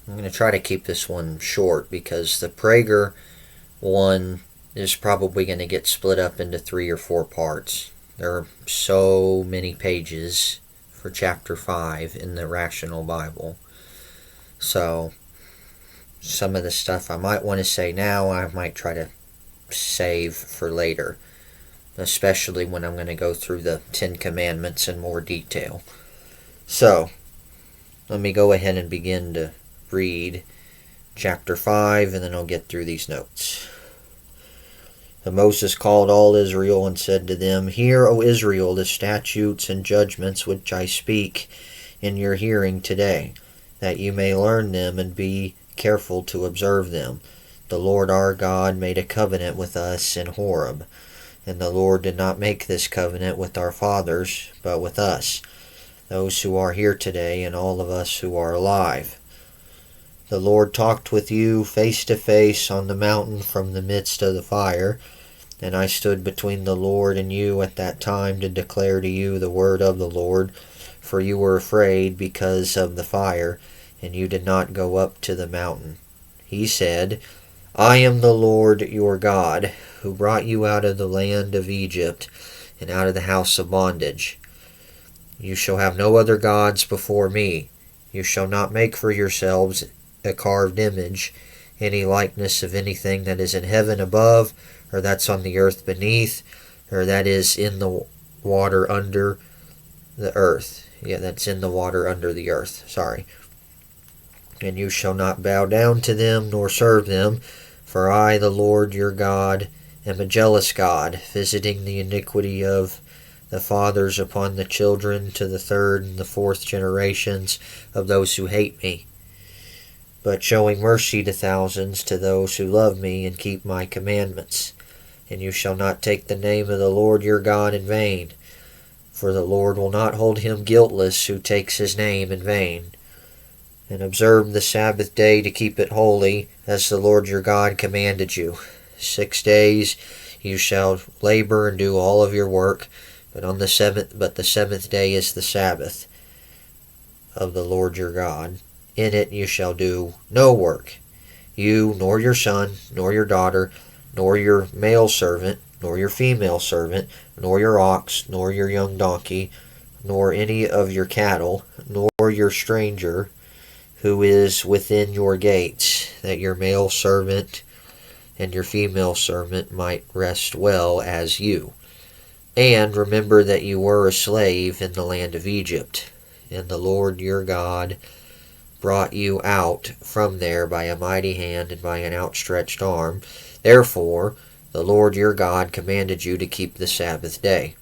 I'm going to try to keep this one short because the Prager one is probably going to get split up into 3 or 4 parts. There are so many pages for chapter 5 in the Rational Bible. So some of the stuff I might want to say now, I might try to save for later, especially when I'm going to go through the 10 Commandments in more detail. So, let me go ahead and begin to read chapter 5, and then I'll get through these notes. And Moses called all Israel and said to them, Hear, O Israel, the statutes and judgments which I speak in your hearing today, that you may learn them and be careful to observe them. The Lord our God made a covenant with us in Horeb, and the Lord did not make this covenant with our fathers, but with us, those who are here today, and all of us who are alive. The Lord talked with you face to face on the mountain from the midst of the fire, and I stood between the Lord and you at that time to declare to you the word of the Lord, for you were afraid because of the fire, and you did not go up to the mountain. He said, I am the Lord your God, who brought you out of the land of Egypt, and out of the house of bondage. You shall have no other gods before me. You shall not make for yourselves a carved image, any likeness of anything that is in heaven above, or that's on the earth beneath, or that is in the water under the earth. That's in the water under the earth. And you shall not bow down to them, nor serve them, for I, the Lord your God, am a jealous God, visiting the iniquity of the fathers upon the children to the 3rd and the 4th generations of those who hate me, but showing mercy to thousands to those who love me and keep my commandments. And you shall not take the name of the Lord your God in vain, for the Lord will not hold him guiltless who takes his name in vain. And observe the Sabbath day to keep it holy, as the Lord your God commanded you. 6 days you shall labor and do all of your work, but the 7th day is the Sabbath of the Lord your God. In it you shall do no work, you, nor your son, nor your daughter, nor your male servant, nor your female servant, nor your ox, nor your young donkey, nor any of your cattle, nor your stranger who is within your gates, that your male servant and your female servant might rest well as you. And remember that you were a slave in the land of Egypt, and the Lord your God brought you out from there by a mighty hand and by an outstretched arm. Therefore, the Lord your God commanded you to keep the Sabbath day.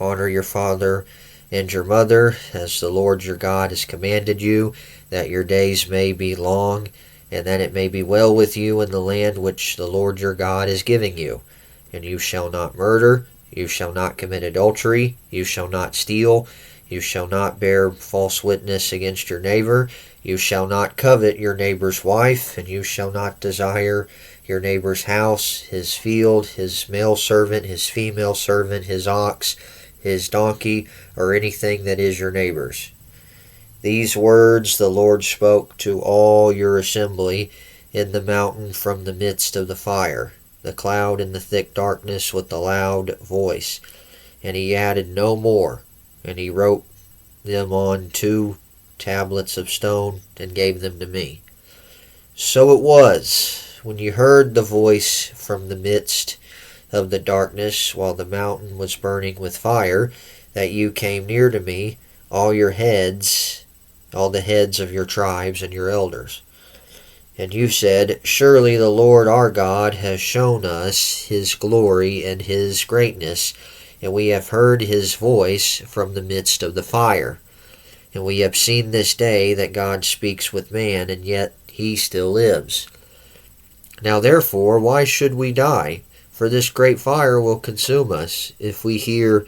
Honor your father and your mother, as the Lord your God has commanded you, that your days may be long, and that it may be well with you in the land which the Lord your God is giving you. And you shall not murder, you shall not commit adultery, you shall not steal, you shall not bear false witness against your neighbor, you shall not covet your neighbor's wife, and you shall not desire your neighbor's house, his field, his male servant, his female servant, his ox, his donkey, or anything that is your neighbor's. These words the Lord spoke to all your assembly in the mountain from the midst of the fire, the cloud and the thick darkness with a loud voice. And he added no more, and he wrote them on 2 tablets of stone and gave them to me. So it was, when you heard the voice from the midst of the darkness while the mountain was burning with fire, that you came near to me, all the heads of your tribes and your elders. And you said, Surely the Lord our God has shown us his glory and his greatness, and we have heard his voice from the midst of the fire. And we have seen this day that God speaks with man, and yet he still lives. Now therefore, why should we die? For this great fire will consume us, if we hear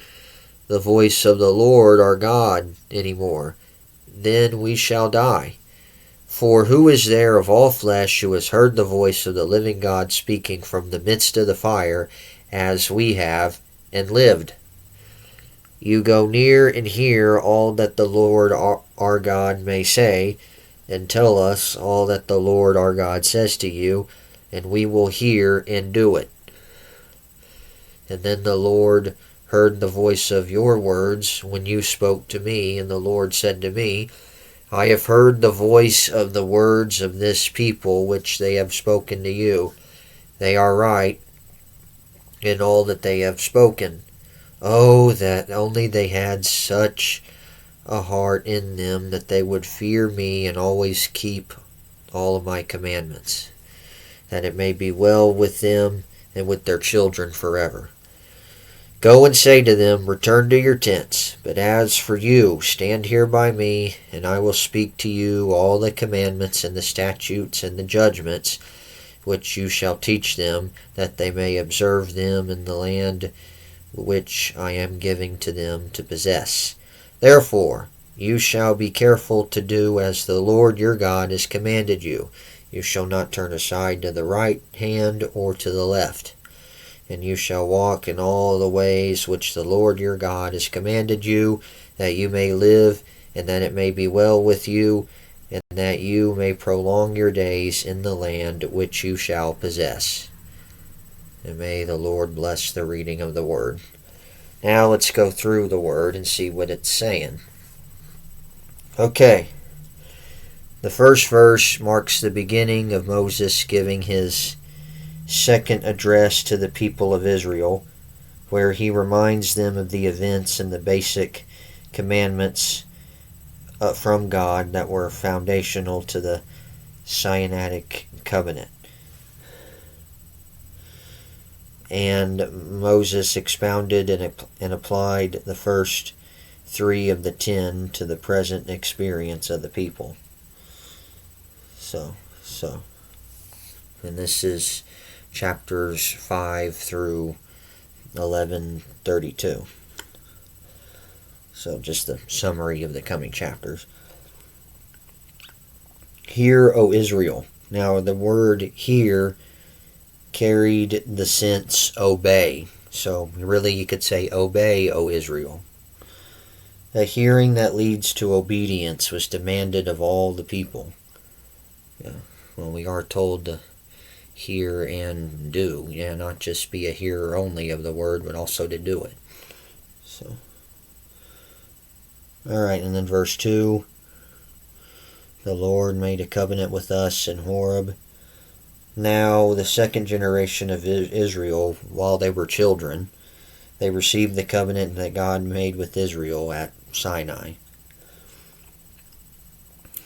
the voice of the Lord our God any more. Then we shall die. For who is there of all flesh who has heard the voice of the living God speaking from the midst of the fire, as we have, and lived? You go near and hear all that the Lord our God may say. and tell us all that the Lord our God says to you, and we will hear and do it. And then the Lord heard the voice of your words when you spoke to me, and the Lord said to me, I have heard the voice of the words of this people which they have spoken to you. They are right in all that they have spoken. Oh, that only they had such a heart in them that they would fear me and always keep all of my commandments, that it may be well with them and with their children forever. Go and say to them, return to your tents. But as for you, stand here by me, and I will speak to you all the commandments and the statutes and the judgments which you shall teach them, that they may observe them in the land which I am giving to them to possess. Therefore, you shall be careful to do as the Lord your God has commanded you. You shall not turn aside to the right hand or to the left. And you shall walk in all the ways which the Lord your God has commanded you, that you may live, and that it may be well with you, and that you may prolong your days in the land which you shall possess. And may the Lord bless the reading of the Word. Now let's go through the Word and see what it's saying. Okay. The first verse marks the beginning of Moses giving his second address to the people of Israel, where he reminds them of the events and the basic commandments from God that were foundational to the Sinaitic covenant. And Moses expounded and applied the first 3 of the 10 to the present experience of the people. So, and this is chapters 5 through 11:32. So just a summary of the coming chapters. Hear, O Israel. Now the word hear carried the sense obey. So really you could say obey, O Israel. A hearing that leads to obedience was demanded of all the people. Yeah. Well, we are told to hear and do. Yeah, not just be a hearer only of the word, but also to do it. So, alright, and then verse 2. The Lord made a covenant with us in Horeb. Now, the second generation of Israel, while they were children, they received the covenant that God made with Israel at Sinai.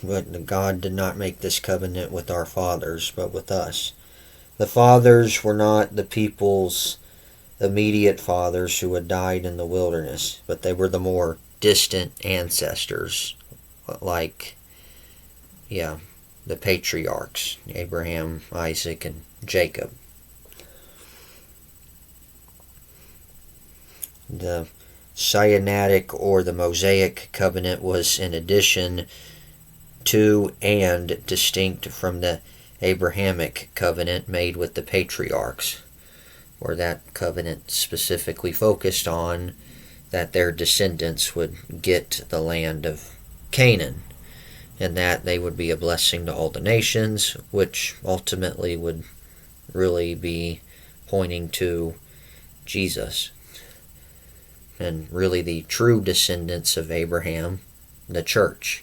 But God did not make this covenant with our fathers, but with us. The fathers were not the people's immediate fathers who had died in the wilderness, but they were the more distant ancestors, like, the patriarchs, Abraham, Isaac, and Jacob. The Sinaitic or the Mosaic covenant was in addition to and distinct from the Abrahamic covenant made with the patriarchs, where that covenant specifically focused on that their descendants would get the land of Canaan, and that they would be a blessing to all the nations, which ultimately would really be pointing to Jesus. And really the true descendants of Abraham, the church.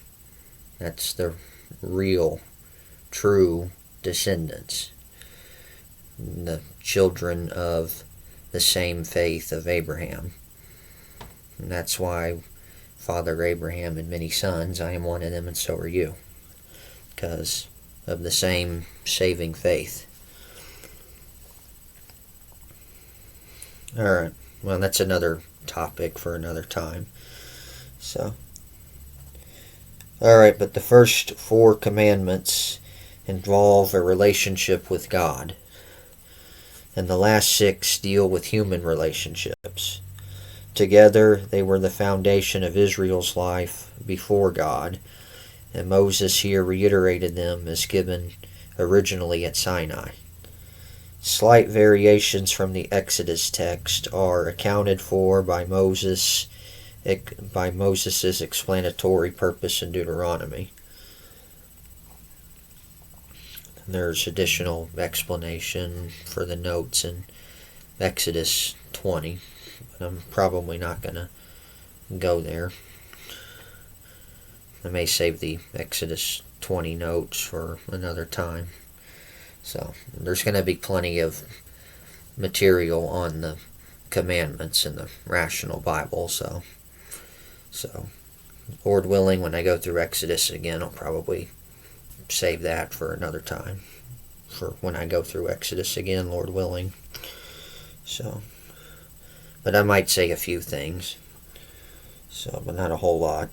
That's the real, true descendants. The children of the same faith of Abraham. And that's why Father Abraham had many sons. I am one of them, and so are you. Because of the same saving faith. Alright, well, that's another topic for another time. So, alright, but the first 4 commandments involve a relationship with God. And the last 6 deal with human relationships. Together, they were the foundation of Israel's life before God, and Moses here reiterated them as given originally at Sinai. Slight variations from the Exodus text are accounted for by Moses's explanatory purpose in Deuteronomy. And there's additional explanation for the notes in Exodus 20, but I'm probably not going to go there. I may save the Exodus 20 notes for another time. So there's going to be plenty of material on the commandments in the Rational Bible. So Lord willing, when I go through Exodus again, I'll probably save that for another time. For when I go through Exodus again, Lord willing. So, but I might say a few things. So, but not a whole lot.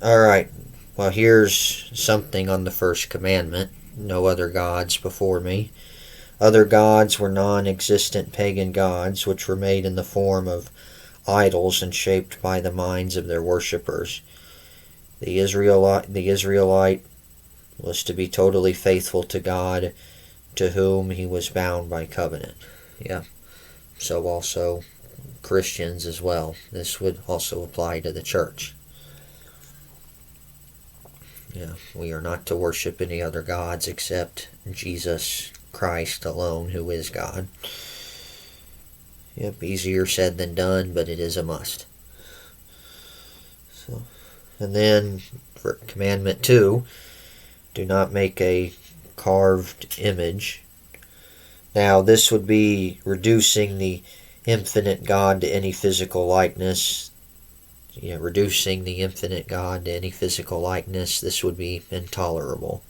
Alright, well, here's something on the first commandment. No other gods before me. Other gods were non-existent pagan gods, which were made in the form of idols and shaped by the minds of their worshippers. The Israelite was to be totally faithful to God, to whom he was bound by covenant. Yeah, so also Christians as well. This would also apply to the church. Yeah, we are not to worship any other gods except Jesus Christ alone, who is God. Yep, easier said than done, but it is a must. So, and then for commandment 2, do not make a carved image. Now, this would be reducing the infinite God to any physical likeness. Reducing the infinite God to any physical likeness, this would be intolerable.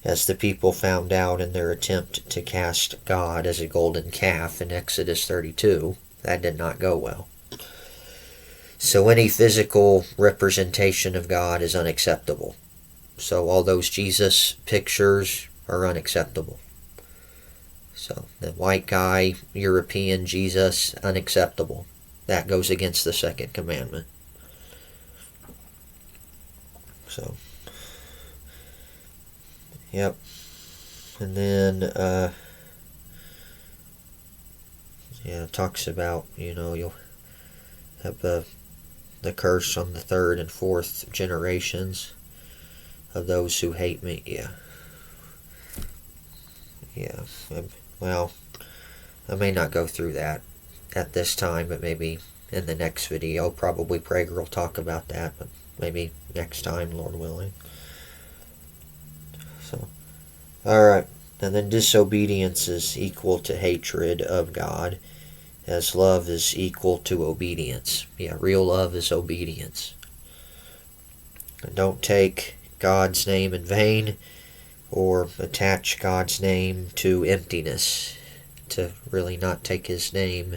As the people found out in their attempt to cast God as a golden calf in Exodus 32, that did not go well. So any physical representation of God is unacceptable. So all those Jesus pictures are unacceptable. So the white guy, European Jesus, unacceptable. That goes against the second commandment. So, yep. And then, it talks about, you'll have the curse on the third and fourth generations of those who hate me. Yeah. Well, I may not go through that at this time, but maybe in the next video. Probably Prager will talk about that, but maybe next time, Lord willing. So, alright. And then disobedience is equal to hatred of God, as love is equal to obedience. Yeah, real love is obedience. And don't take God's name in vain, or attach God's name to emptiness, to really not take his name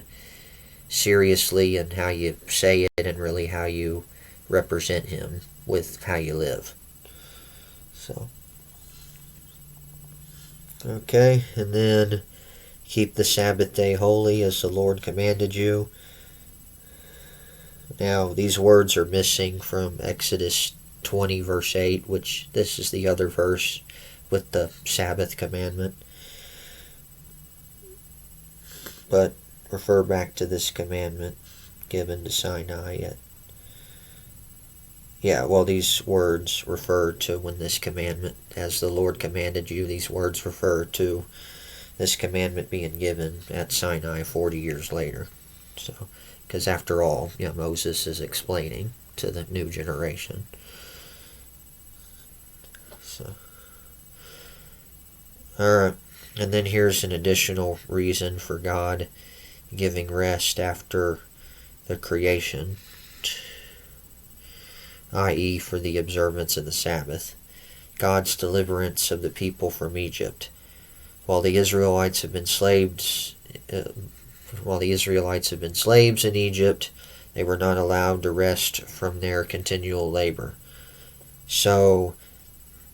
seriously in how you say it and really how you represent him with how you live. So, okay, and then keep the Sabbath day holy as the Lord commanded you. Now, these words are missing from Exodus 20 verse 8, which this is the other verse with the Sabbath commandment. But refer back to this commandment given to Sinai. These words refer to when this commandment, as the Lord commanded you, these words refer to this commandment being given at Sinai 40 years later. So, because after all, Moses is explaining to the new generation. So, alright, and then here's an additional reason for God giving rest after the creation, i.e. for the observance of the Sabbath. God's deliverance of the people from Egypt. While the Israelites have been slaves in Egypt, they were not allowed to rest from their continual labor. So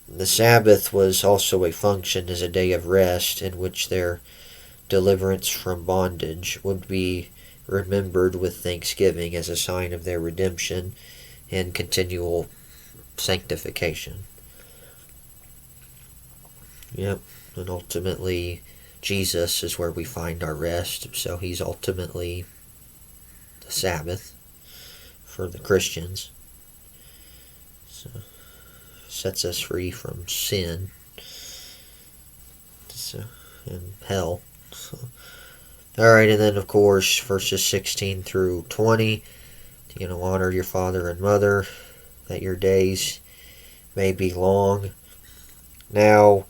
the Sabbath was also a function as a day of rest in which their deliverance from bondage would be remembered with thanksgiving as a sign of their redemption and continual sanctification. Yep, and ultimately Jesus is where we find our rest, so he's ultimately the Sabbath for the Christians. So sets us free from sin So, in hell. So, alright, and then of course, verses 16 through 20, honor your father and mother, that your days may be long. Now,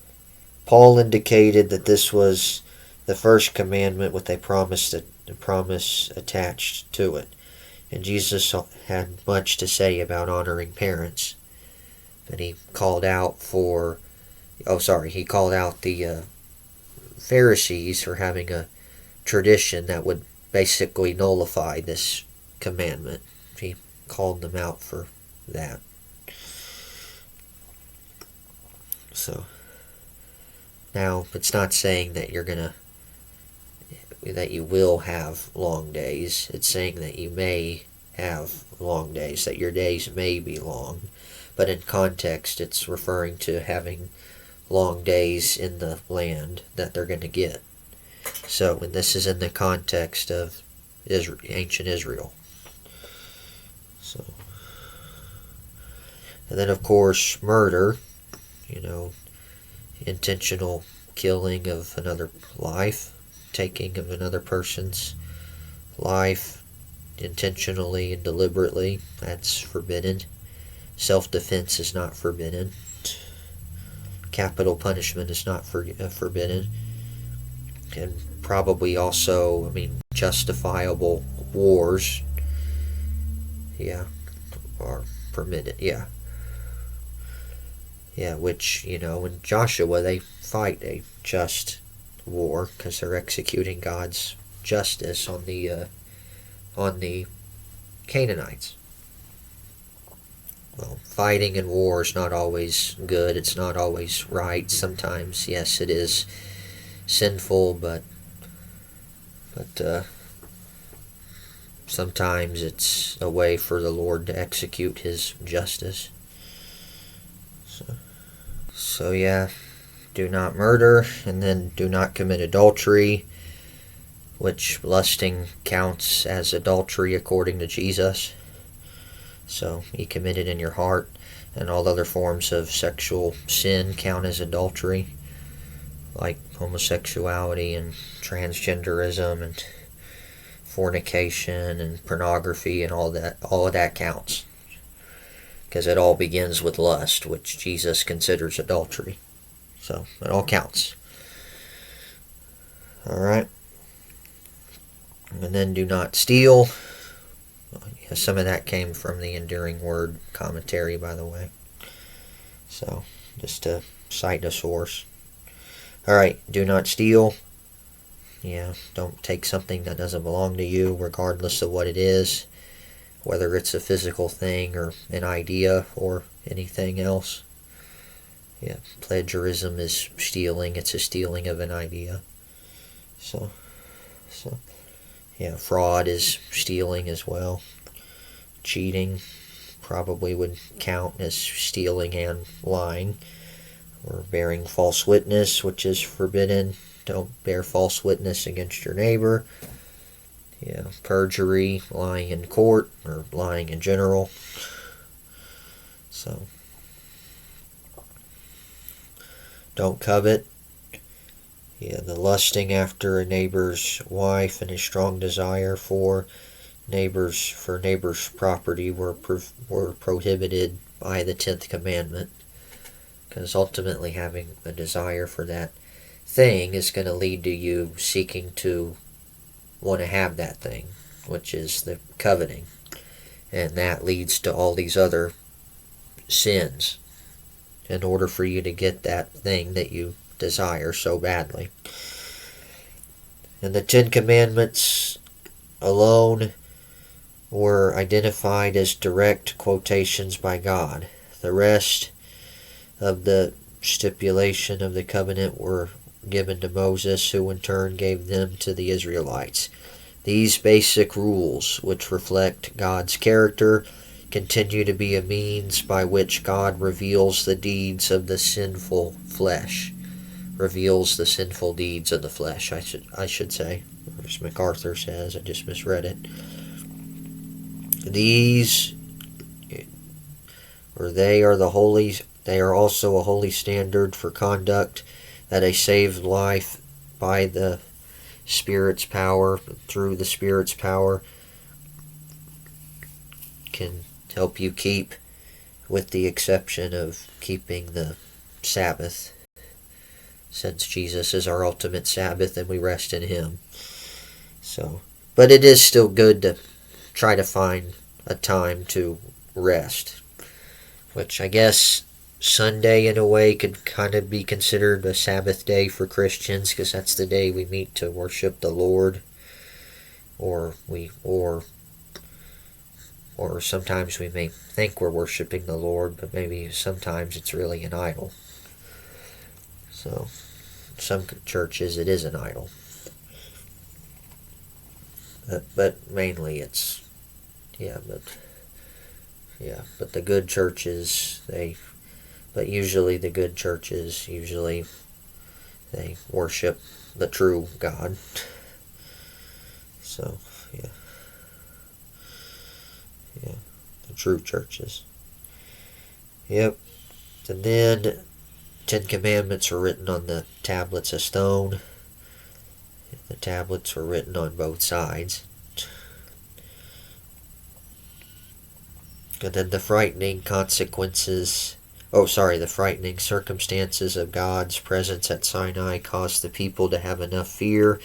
Paul indicated that this was the first commandment with a promise attached to it. And Jesus had much to say about honoring parents. But he called out the Pharisees for having a tradition that would basically nullify this commandment. He called them out for that. So, now, it's not saying that that you will have long days. It's saying that you may have long days, that your days may be long. But in context, it's referring to having long days in the land that they're going to get. So, and this is in the context of ancient Israel. So, and then of course, murder, intentional killing of another life, taking of another person's life intentionally and deliberately, that's forbidden. Self-defense is not forbidden. Capital punishment is not forbidden. And probably also, justifiable wars, are permitted, which, in Joshua, they fight a just war because they're executing God's justice on the Canaanites. Well, fighting in war is not always good. It's not always right. Sometimes, yes, it is sinful, but sometimes it's a way for the Lord to execute His justice. So do not murder, and then do not commit adultery, which lusting counts as adultery according to Jesus. So you commit it in your heart, and all other forms of sexual sin count as adultery, like homosexuality and transgenderism and fornication and pornography and all that. All of that counts, because it all begins with lust, which Jesus considers adultery. So it all counts. Alright. And then do not steal. Some of that came from the Enduring Word commentary, by the way. So, just to cite a source. Alright, do not steal. Don't take something that doesn't belong to you, regardless of what it is. Whether it's a physical thing or an idea or anything else. Plagiarism is stealing. It's a stealing of an idea. So fraud is stealing as well. Cheating probably would count as stealing and lying. Or bearing false witness, which is forbidden. Don't bear false witness against your neighbor. Perjury, lying in court, or lying in general. So, don't covet. The lusting after a neighbor's wife and a strong desire for neighbor's property were prohibited by the 10th commandment. Because ultimately having a desire for that thing is going to lead to you seeking to want to have that thing, which is the coveting. And that leads to all these other sins in order for you to get that thing that you desire so badly. And the 10 Commandments alone were identified as direct quotations by God. The rest of the stipulation of the covenant were given to Moses, who in turn gave them to the Israelites. These basic rules, which reflect God's character, continue to be a means by which God reveals the deeds of the sinful flesh. Reveals the sinful deeds of the flesh, I should say. As MacArthur says, I just misread it. They are also a holy standard for conduct that a saved life by the Spirit's power, through the Spirit's power, can help you keep, with the exception of keeping the Sabbath, since Jesus is our ultimate Sabbath and we rest in Him. So, but it is still good to try to find a time to rest, which I guess Sunday in a way could kind of be considered a Sabbath day for Christians, because that's the day we meet to worship the Lord, or sometimes we may think we're worshiping the Lord, but maybe sometimes it's really an idol. So, some churches it is an idol. But mainly it's, but the good churches, usually the good churches, they worship the true God. So, the true churches. Yep. And then 10 Commandments were written on the tablets of stone. The tablets were written on both sides. And then the frightening circumstances of God's presence at Sinai caused the people to have enough fear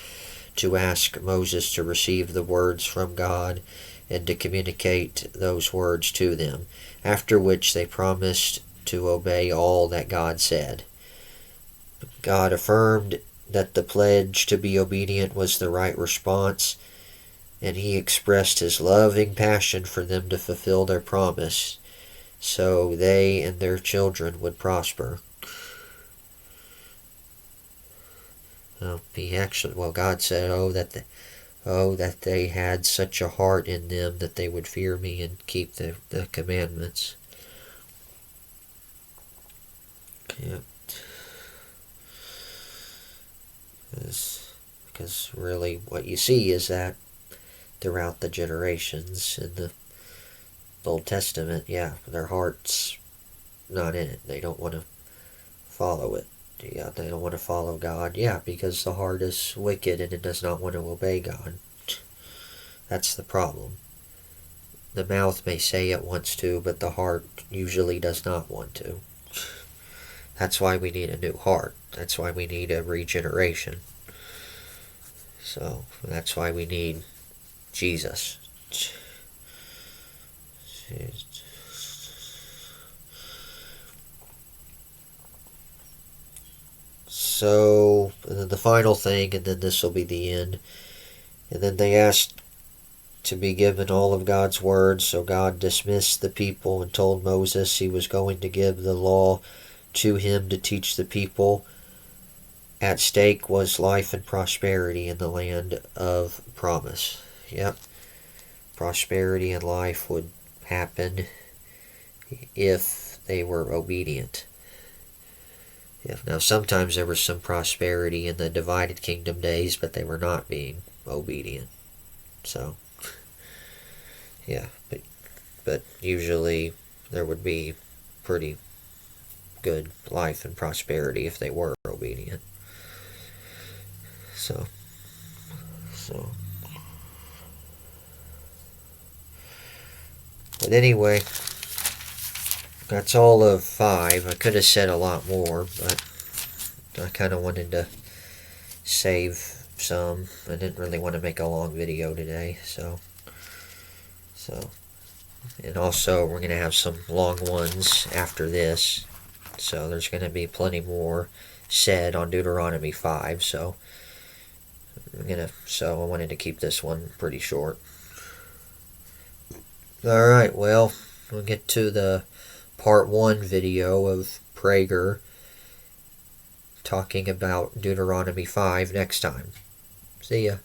to ask Moses to receive the words from God and to communicate those words to them, after which they promised to obey all that God said. God affirmed that the pledge to be obedient was the right response, and He expressed His loving passion for them to fulfill their promise, so they and their children would prosper. God said, that they had such a heart in them that they would fear Me and keep the commandments. Yeah. Because really what you see is that throughout the generations in the Old Testament, their heart's not in it. They don't want to follow it. They don't want to follow God. Because the heart is wicked and it does not want to obey God. That's the problem. The mouth may say it wants to, but the heart usually does not want to. That's why we need a new heart. That's why we need a regeneration. So, that's why we need Jesus. So, and then the final thing, and then this will be the end. And then they asked to be given all of God's words, so God dismissed the people and told Moses He was going to give the law to him to teach the people. At stake was life and prosperity in the land of promise. Yep. Prosperity and life would happen if they were obedient. Now, sometimes there was some prosperity in the divided kingdom days, but they were not being obedient. So, but usually there would be pretty good life and prosperity if they were obedient. So but anyway, that's all of 5. I could have said a lot more, but I kind of wanted to save some. I didn't really want to make a long video today, so and also we're going to have some long ones after this, so there's going to be plenty more said on Deuteronomy 5, so I wanted to keep this one pretty short. Alright, well, we'll get to the part 1 video of Prager talking about Deuteronomy 5 next time. See ya.